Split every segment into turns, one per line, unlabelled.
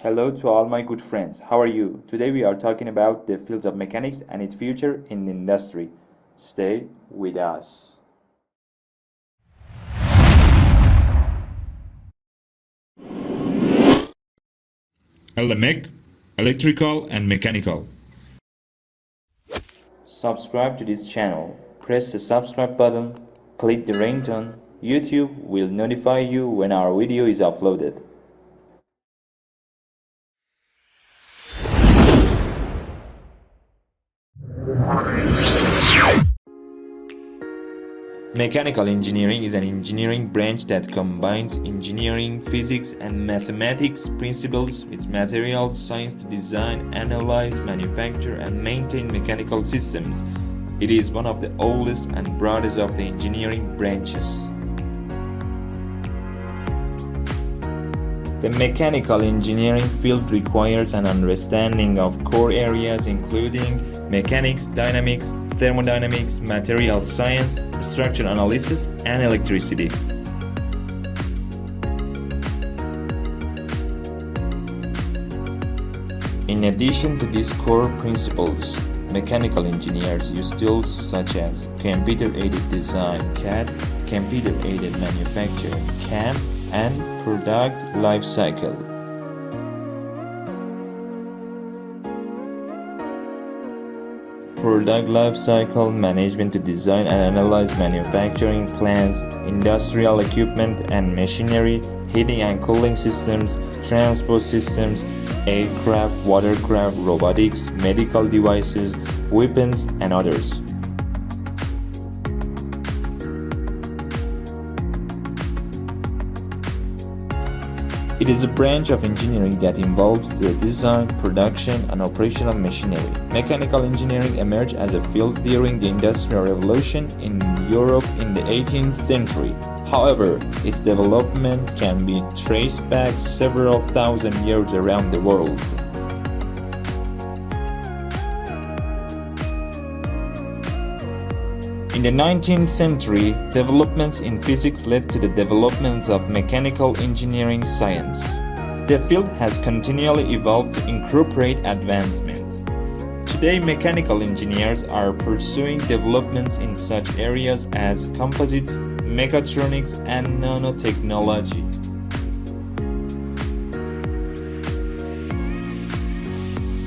Hello to all my good friends. How are you? Today we are talking about the field of mechanics and its future in the industry. Stay with us.
LMEC, electrical and mechanical.
Subscribe to this channel. Press the subscribe button. Click the ringtone. YouTube will notify you when our video is uploaded. Mechanical engineering is an engineering branch that combines engineering, physics, and mathematics principles with materials science to design, analyze, manufacture, and maintain mechanical systems. It is one of the oldest and broadest of the engineering branches. The mechanical engineering field requires an understanding of core areas including mechanics, dynamics, thermodynamics, material science, structure analysis, and electricity. In addition to these core principles, mechanical engineers use tools such as computer-aided design (CAD), computer-aided manufacturing (CAM), and product life cycle. Product life cycle management to design and analyze manufacturing plants, industrial equipment and machinery, heating and cooling systems, transport systems, aircraft, watercraft, robotics, medical devices, weapons, and others. It is a branch of engineering that involves the design, production, and operation of machinery. Mechanical engineering emerged as a field during the Industrial Revolution in Europe in the 18th century. However, its development can be traced back several thousand years around the world. In the 19th century, developments in physics led to the development of mechanical engineering science. The field has continually evolved to incorporate advancements. Today, mechanical engineers are pursuing developments in such areas as composites, mechatronics, and nanotechnology.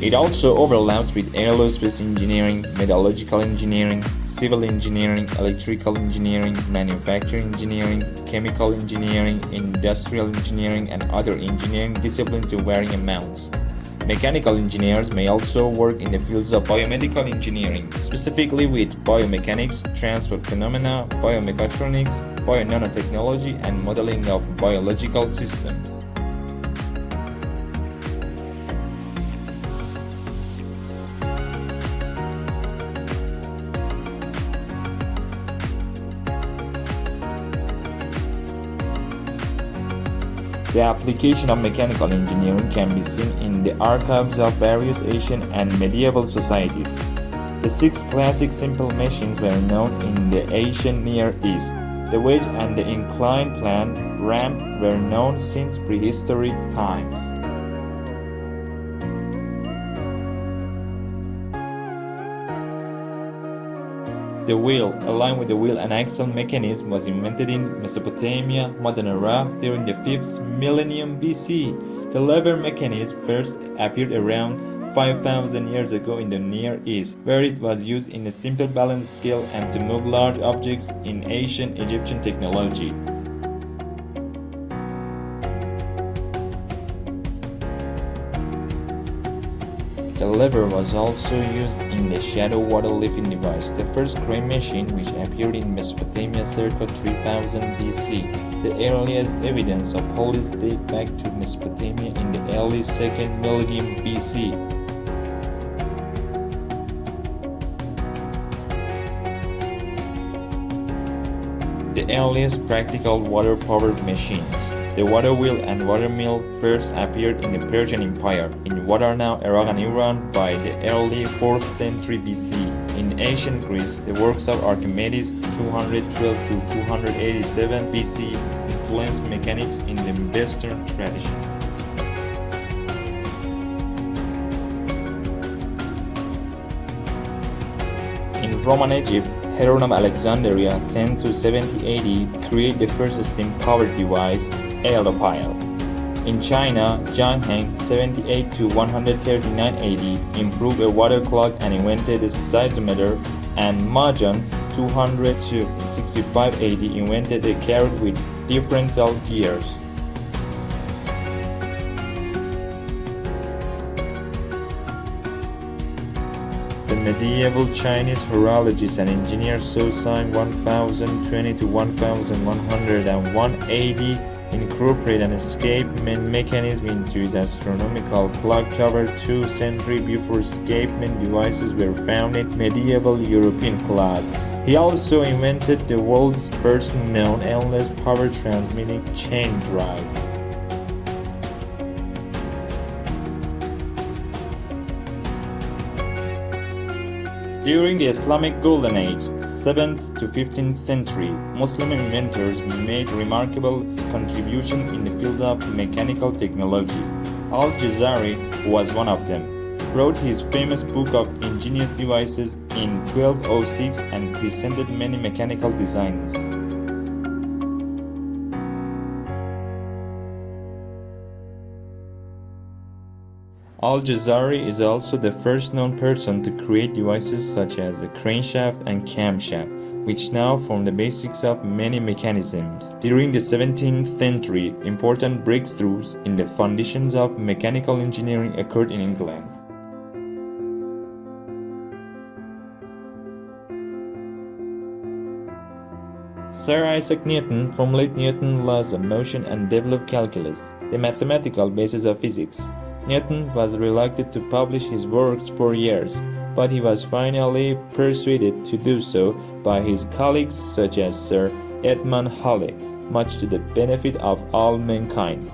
It also overlaps with aerospace engineering, metallurgical engineering, civil engineering, electrical engineering, manufacturing engineering, chemical engineering, industrial engineering, and other engineering disciplines to varying amounts. Mechanical engineers may also work in the fields of biomedical engineering, specifically with biomechanics, transport phenomena, biomechatronics, bionanotechnology, and modeling of biological systems. The application of mechanical engineering can be seen in the archives of various Asian and medieval societies. The 6 classic simple machines were known in the ancient Near East. The wedge and the inclined plane ramp were known since prehistoric times. The wheel, along with the wheel and axle mechanism, was invented in Mesopotamia, modern Iraq during the 5th millennium BC. The lever mechanism first appeared around 5,000 years ago in the Near East, where it was used in a simple balance scale and to move large objects in ancient Egyptian technology. The lever was also used in the shadow water lifting device, the first crane machine, which appeared in Mesopotamia circa 3000 BC. The earliest evidence of pulleys date back to Mesopotamia in the early 2nd millennium BC. The earliest practical water-powered machines. The water wheel and water mill first appeared in the Persian Empire, in what are now Iraq and Iran, by the early 4th century BC. In ancient Greece, the works of Archimedes 212 to 287 BC influenced mechanics in the Western tradition. Roman Egypt, Heron of Alexandria 10 to 70 AD created the first steam-powered device, aeolipile. In China, Zhang Heng 78 to 139 AD improved a water clock and invented the seismometer, and Ma Zheng 200 to 65 AD invented a carrot with differential gears. The medieval Chinese horologists and engineers saw sign 1020 to 1101 AD incorporate an escapement mechanism into his astronomical clock tower 2 centuries before escapement devices were found in medieval European clocks. He also invented the world's first known endless power transmitting chain drive. During the Islamic Golden Age, 7th to 15th century, Muslim inventors made remarkable contributions in the field of mechanical technology. Al-Jazari was one of them, wrote his famous book of ingenious devices in 1206 and presented many mechanical designs. Al-Jazari is also the first known person to create devices such as the crankshaft and camshaft, which now form the basics of many mechanisms. During the 17th century, important breakthroughs in the foundations of mechanical engineering occurred in England. Sir Isaac Newton formulated Newton's laws of motion and developed calculus, the mathematical basis of physics. Newton was reluctant to publish his works for years, but he was finally persuaded to do so by his colleagues such as Sir Edmund Halley, much to the benefit of all mankind.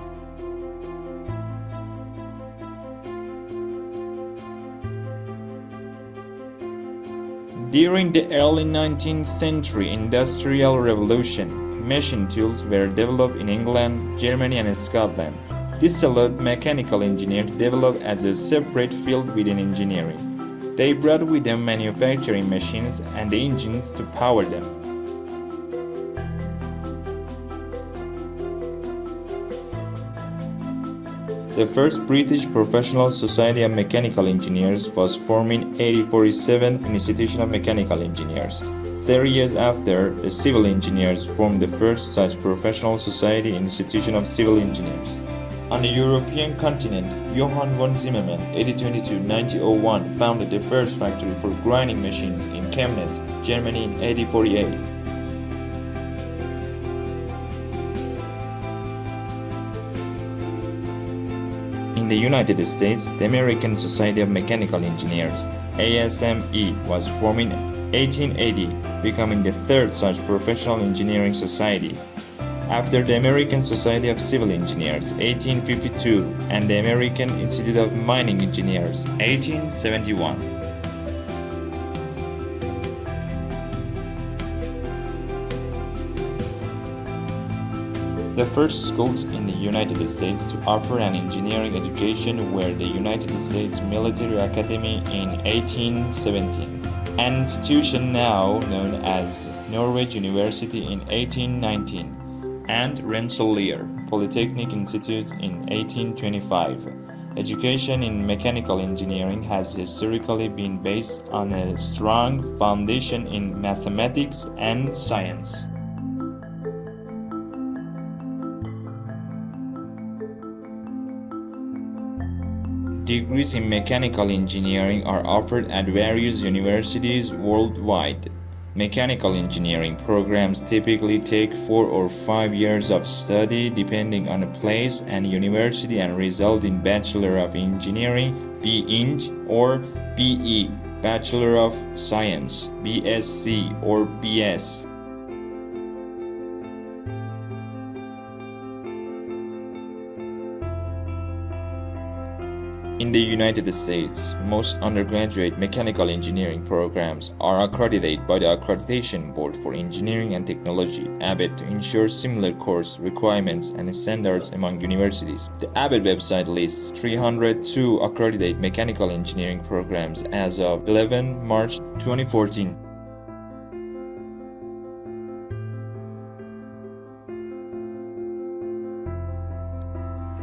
During the early 19th century Industrial Revolution, machine tools were developed in England, Germany, and Scotland. This allowed mechanical engineering to develop as a separate field within engineering. They brought with them manufacturing machines and the engines to power them. The first British Professional Society of Mechanical Engineers was formed in 1847 Institution of Mechanical Engineers. 30 years after, the Civil Engineers formed the first such professional society, Institution of Civil Engineers. On the European continent, Johann von Zimmermann, 1822-1901, founded the first factory for grinding machines in Chemnitz, Germany in 1848. In the United States, the American Society of Mechanical Engineers, ASME, was formed in 1880, becoming the third such professional engineering society. After the American Society of Civil Engineers, 1852, and the American Institute of Mining Engineers, 1871. The first schools in the United States to offer an engineering education were the United States Military Academy in 1817, an institution now known as Norwich University in 1819, and Rensselaer Polytechnic Institute in 1825. Education in mechanical engineering has historically been based on a strong foundation in mathematics and science. Degrees in mechanical engineering are offered at various universities worldwide. Mechanical engineering programs typically take 4 or 5 years of study depending on the place and university and result in Bachelor of Engineering, B.Eng, or B.E, Bachelor of Science, B.Sc, or B.S. In the United States, most undergraduate mechanical engineering programs are accredited by the Accreditation Board for Engineering and Technology, (ABET), to ensure similar course requirements and standards among universities. The ABET website lists 302 accredited mechanical engineering programs as of 11 March 2014.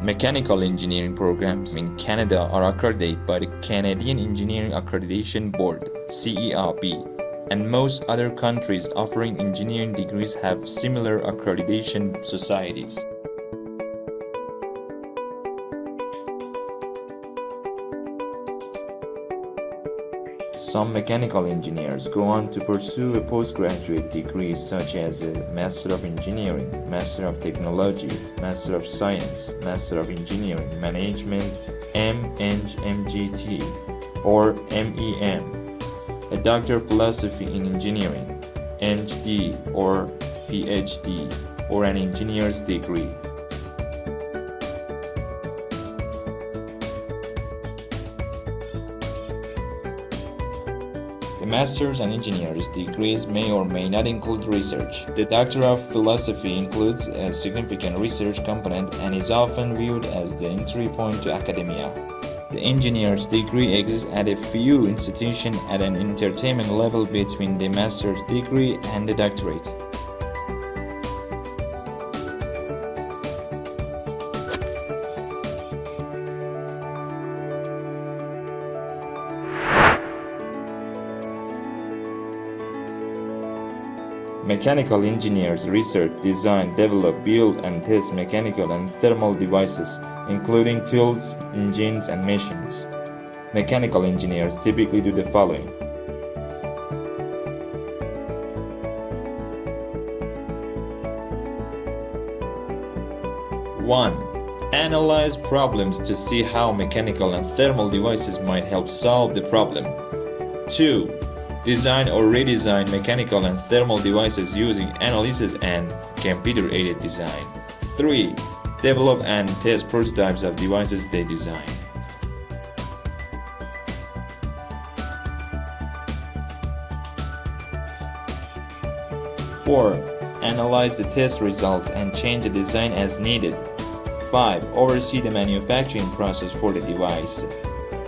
Mechanical engineering programs in Canada are accredited by the Canadian Engineering Accreditation Board (CERB), and most other countries offering engineering degrees have similar accreditation societies. Some mechanical engineers go on to pursue a postgraduate degree such as a Master of Engineering, Master of Technology, Master of Science, Master of Engineering Management, MNGT, or MEM, a Doctor of Philosophy in Engineering, ND or PhD, or an engineer's degree. The master's and engineer's degrees may or may not include research. The Doctor of Philosophy includes a significant research component and is often viewed as the entry point to academia. The engineer's degree exists at a few institutions at an entertainment level between the master's degree and the doctorate. Mechanical engineers research, design, develop, build, and test mechanical and thermal devices, including tools, engines, and machines. Mechanical engineers typically do the following. One, analyze problems to see how mechanical and thermal devices might help solve the problem. 2. Design or redesign mechanical and thermal devices using analysis and computer-aided design. 3. Develop and test prototypes of devices they design. 4. Analyze the test results and change the design as needed. 5. Oversee the manufacturing process for the device.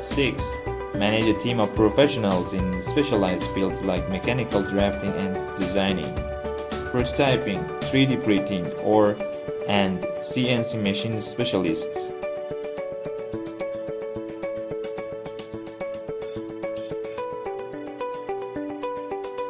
6. Manage a team of professionals in specialized fields like mechanical drafting and designing, prototyping, 3D printing, and CNC machine specialists.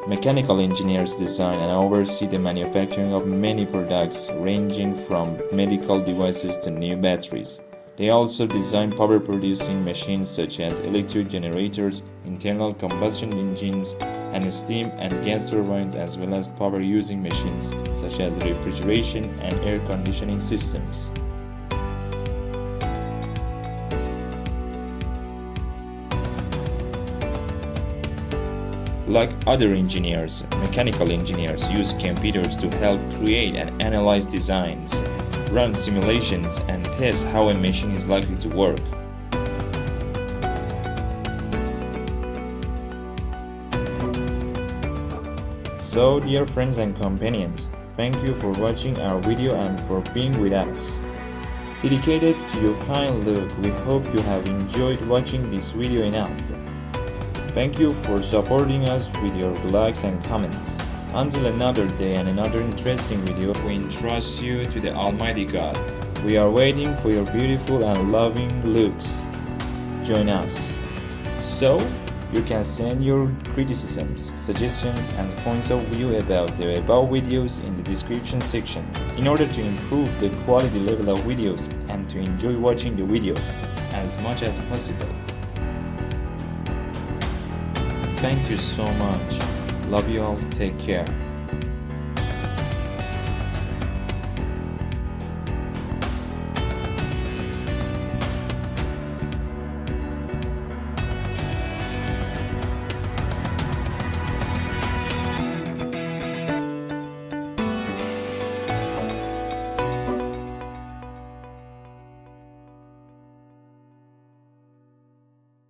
Mechanical engineers design and oversee the manufacturing of many products ranging from medical devices to new batteries. They also design power-producing machines such as electric generators, internal combustion engines, and steam and gas turbines, as well as power-using machines such as refrigeration and air conditioning systems. Like other engineers, mechanical engineers use computers to help create and analyze designs, run simulations, and test how a machine is likely to work. So, dear friends and companions, thank you for watching our video and for being with us. Dedicated to your kind look, we hope you have enjoyed watching this video enough. Thank you for supporting us with your likes and comments. Until another day and another interesting video, we entrust you to the Almighty God. We are waiting for your beautiful and loving looks. Join us. So, you can send your criticisms, suggestions, and points of view about the above videos in the description section in order to improve the quality level of videos and to enjoy watching the videos as much as possible. Thank you so much. Love you all. Take care.